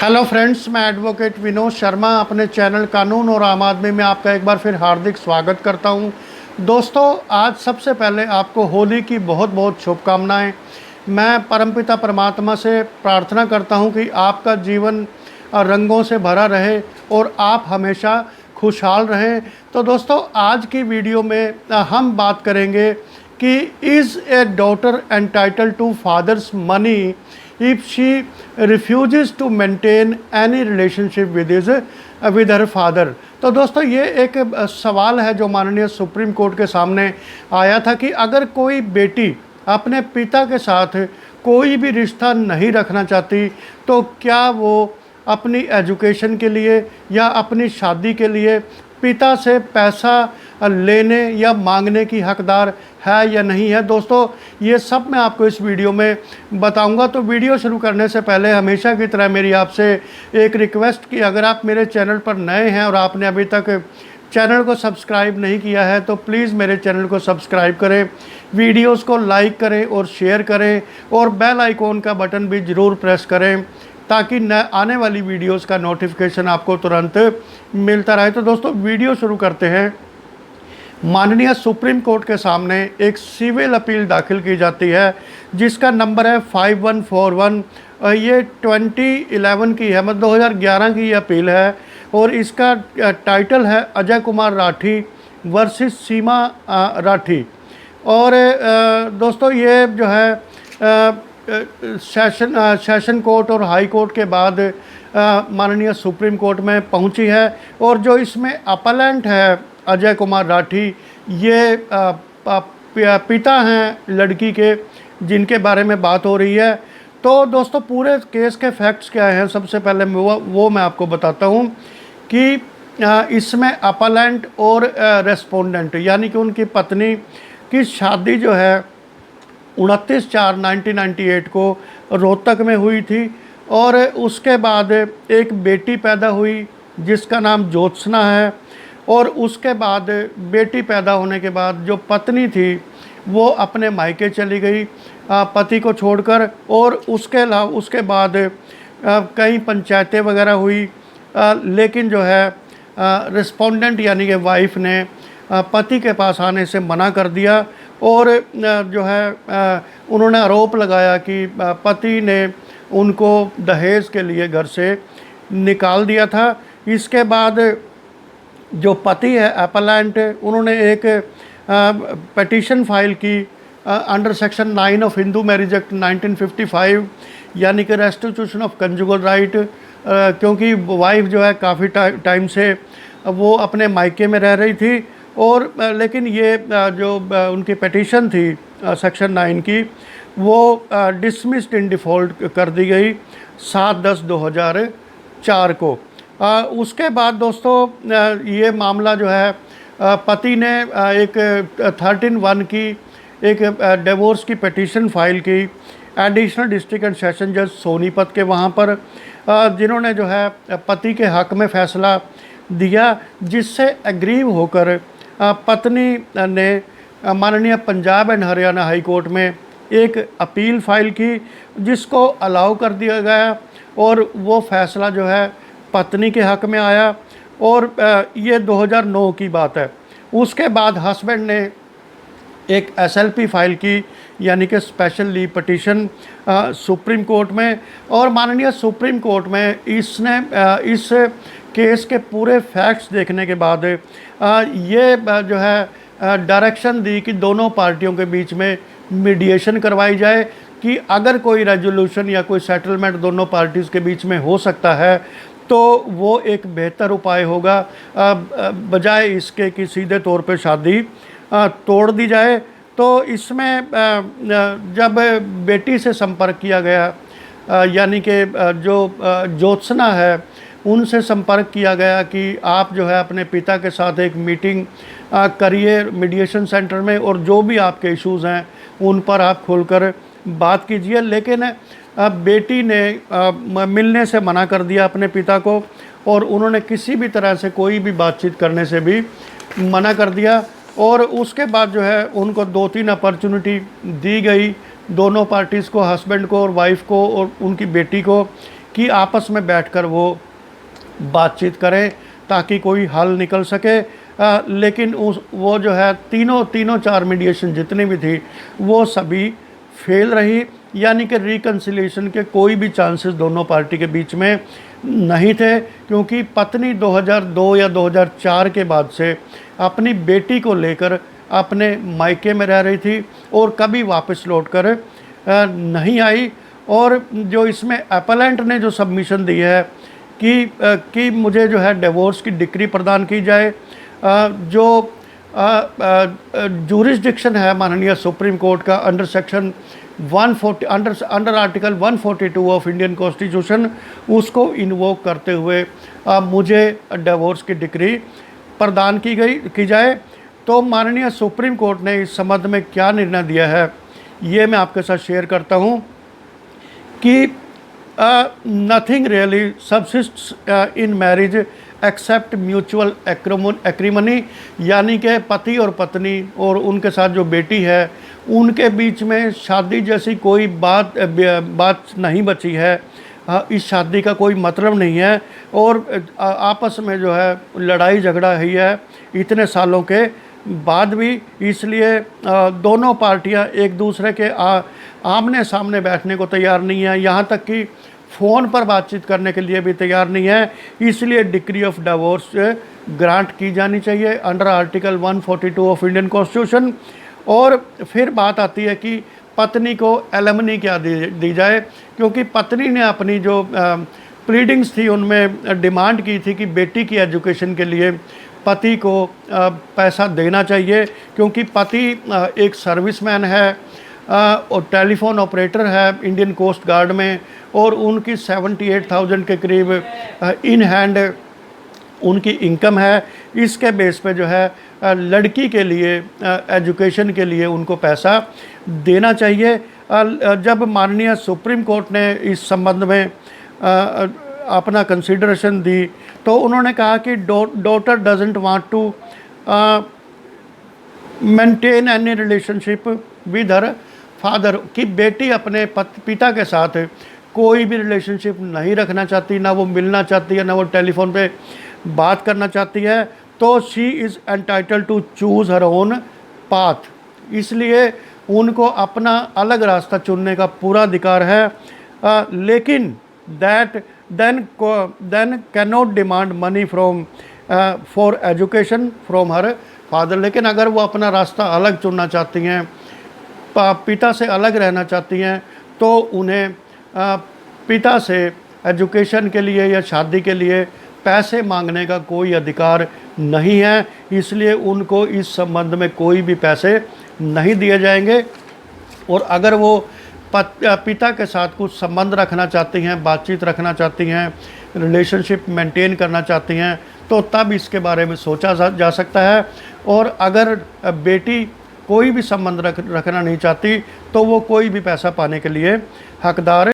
Hello friends, मैं advocate Vinod Sharma अपने channel कानून और आम आदमी में आपका एक बार फिर हार्दिक स्वागत करता हूं। दोस्तों, आज सबसे पहले आपको होली की बहुत बहुत शुभकामनाएं। मैं परमपिता परमात्मा से प्रार्थना करता हूं कि आपका जीवन रंगों से भरा रहे और आप हमेशा खुशहाल रहें। तो दोस्तों, आज की वीडियो में हम बात करेंगे कि is a daughter entitle to father's money if she refuses to maintain any relationship with her father। तो दोस्तों, ये एक सवाल है जो माननीय सुप्रीम कोर्ट के सामने आया था कि अगर कोई बेटी अपने पिता के साथ कोई भी रिश्ता नहीं रखना चाहती तो क्या वो अपनी एजुकेशन के लिए या अपनी शादी के लिए पिता से पैसा लेने या मांगने की हकदार है या नहीं है। दोस्तों, ये सब मैं आपको इस वीडियो में बताऊंगा। तो वीडियो शुरू करने से पहले हमेशा की तरह मेरी आपसे एक रिक्वेस्ट कि अगर आप मेरे चैनल पर नए हैं और आपने अभी तक चैनल को सब्सक्राइब नहीं किया है तो प्लीज़ मेरे चैनल को सब्सक्राइब करें, वीडियोस को लाइक करें और शेयर करें और बेल आइकॉन का बटन भी ज़रूर प्रेस करें ताकि न आने वाली वीडियोस का नोटिफिकेशन आपको तुरंत मिलता रहे। तो दोस्तों, वीडियो शुरू करते हैं। माननीय सुप्रीम कोर्ट के सामने एक सिविल अपील दाखिल की जाती है जिसका नंबर है 5141। ये 2011 की है, मतलब 2011 की ये अपील है और इसका टाइटल है अजय कुमार राठी वर्सेस सीमा राठी। और दोस्तों, ये जो है सेशन कोर्ट और हाई कोर्ट के बाद माननीय सुप्रीम कोर्ट में पहुंची है। और जो इसमें अपलेंट है अजय कुमार राठी, ये पिता हैं लड़की के जिनके बारे में बात हो रही है। तो दोस्तों, पूरे केस के फैक्ट्स क्या हैं, सबसे पहले वो मैं आपको बताता हूं कि इसमें अपलेंट और रेस्पोंडेंट यानी कि उनकी पत्नी की शादी जो है 29/4/1998 को रोहतक में हुई थी और उसके बाद एक बेटी पैदा हुई जिसका नाम ज्योत्सना है। और उसके बाद बेटी पैदा होने के बाद जो पत्नी थी वो अपने मायके चली गई पति को छोड़कर। और उसके बाद कई पंचायतें वगैरह हुई, लेकिन जो है रिस्पोंडेंट यानी कि वाइफ ने पति के पास आने से मना कर दिया। और जो है उन्होंने आरोप लगाया कि पति ने उनको दहेज के लिए घर से निकाल दिया था। इसके बाद जो पति है अपलेंट, उन्होंने एक पिटीशन फाइल की under section 9 of Hindu marriage act 1955 यानी कि रेस्टिट्यूशन ऑफ कंजुगल राइट, क्योंकि वाइफ जो है काफ़ी टाइम से वो अपने मायके में रह रही थी। और लेकिन ये जो उनकी पिटीशन थी सेक्शन 9 की वो डिसमिस्ड इन डिफ़ॉल्ट कर दी गई 7/10/2004 को। उसके बाद दोस्तों, ये मामला जो है पति ने एक 13(1) की एक डिवोर्स की पिटीशन फाइल की एडिशनल डिस्ट्रिक्ट एंड सेशन जज सोनीपत के वहाँ पर, जिन्होंने जो है पति के हक़ में फ़ैसला दिया, जिससे एग्रीव होकर पत्नी ने माननीय Punjab and Haryana high court में एक अपील फाइल की जिसको अलाउ कर दिया गया और वो फ़ैसला जो है पत्नी के हक़ में आया। और ये 2009 की बात है। उसके बाद हस्बैंड ने एक SLP फाइल की यानी कि special leave petition supreme court में। और माननीय सुप्रीम कोर्ट में इसने इस केस के पूरे फैक्ट्स देखने के बाद ये जो है डायरेक्शन दी कि दोनों पार्टियों के बीच में मीडिएशन करवाई जाए कि अगर कोई रेजोल्यूशन या कोई सेटलमेंट दोनों पार्टीज़ के बीच में हो सकता है तो वो एक बेहतर उपाय होगा बजाय इसके कि सीधे तौर पे शादी तोड़ दी जाए। तो इसमें जब बेटी से संपर्क किया गया यानी कि जो ज्योत्सना है उनसे संपर्क किया गया कि आप जो है अपने पिता के साथ एक मीटिंग करिए मीडिएशन सेंटर में और जो भी आपके इश्यूज़ हैं उन पर आप खुलकर बात कीजिए। लेकिन बेटी ने मिलने से मना कर दिया अपने पिता को और उन्होंने किसी भी तरह से कोई भी बातचीत करने से भी मना कर दिया। और उसके बाद जो है उनको 2-3 अपॉर्चुनिटी दी गई दोनों पार्टीज़ को, हस्बैंड को और वाइफ को और उनकी बेटी को, कि आपस में बैठकर वो बातचीत करें ताकि कोई हल निकल सके। लेकिन उस वो जो है तीनों चार मीडिएशन जितनी भी थी वो सभी फेल रही, यानी कि रिकन्सिलिएशन के कोई भी चांसेस दोनों पार्टी के बीच में नहीं थे, क्योंकि पत्नी 2002 या 2004 के बाद से अपनी बेटी को लेकर अपने मायके में रह रही थी और कभी वापस लौटकर नहीं आई। और जो इसमें अपलेंट ने जो सबमिशन दी है कि मुझे जो है डिवोर्स की डिक्री प्रदान की जाए, जो जूरिसडिक्शन है माननीय सुप्रीम कोर्ट का under section 140 under article 142 of Indian constitution, उसको इन्वोक करते हुए मुझे डिवोर्स की डिक्री प्रदान की जाए। तो माननीय सुप्रीम कोर्ट ने इस संबंध में क्या निर्णय दिया है ये मैं आपके साथ शेयर करता हूँ कि nothing really subsists in marriage except mutual acrimony, यानी कि पति और पत्नी और उनके साथ जो बेटी है उनके बीच में शादी जैसी कोई बात नहीं बची है। इस शादी का कोई मतलब नहीं है और आपस में जो है लड़ाई झगड़ा ही है इतने सालों के बाद भी। इसलिए दोनों पार्टियां एक दूसरे के आमने सामने बैठने को तैयार नहीं है, यहाँ तक कि फ़ोन पर बातचीत करने के लिए भी तैयार नहीं है। इसलिए डिक्री ऑफ डिवोर्स ग्रांट की जानी चाहिए under article 142 of Indian constitution. और फिर बात आती है कि पत्नी को एलिमनी क्या दी जाए, क्योंकि पत्नी ने अपनी जो प्लीडिंग्स थी उनमें डिमांड की थी कि बेटी की एजुकेशन के लिए पति को पैसा देना चाहिए, क्योंकि पति एक सर्विसमैन है और टेलीफोन ऑपरेटर है इंडियन कोस्ट गार्ड में, और उनकी 78,000 के करीब इन हैंड उनकी इनकम है। इसके बेस पे जो है लड़की के लिए एजुकेशन के लिए उनको पैसा देना चाहिए। जब माननीय सुप्रीम कोर्ट ने इस संबंध में अपना कंसिडरेशन दी तो उन्होंने कहा कि daughter doesn't want to maintain any relationship with her father, कि बेटी अपने पिता के साथ कोई भी रिलेशनशिप नहीं रखना चाहती, ना वो मिलना चाहती है, ना वो टेलीफोन पे बात करना चाहती है। तो she is entitled to choose her own path, इसलिए उनको अपना अलग रास्ता चुनने का पूरा अधिकार है। लेकिन then can not demand money for education from her father. लेकिन अगर वो अपना रास्ता अलग चुनना चाहती हैं, पिता से अलग रहना चाहती हैं, तो उन्हें पिता से एजुकेशन के लिए या शादी के लिए पैसे मांगने का कोई अधिकार नहीं है। इसलिए उनको इस संबंध में कोई भी पैसे नहीं दिए जाएंगे। और अगर वो पिता के साथ कुछ संबंध रखना चाहती हैं, बातचीत रखना चाहती हैं, रिलेशनशिप मेंटेन करना चाहती हैं, तो तब इसके बारे में सोचा जा सकता है। और अगर बेटी कोई भी संबंध रखना नहीं चाहती तो वो कोई भी पैसा पाने के लिए हकदार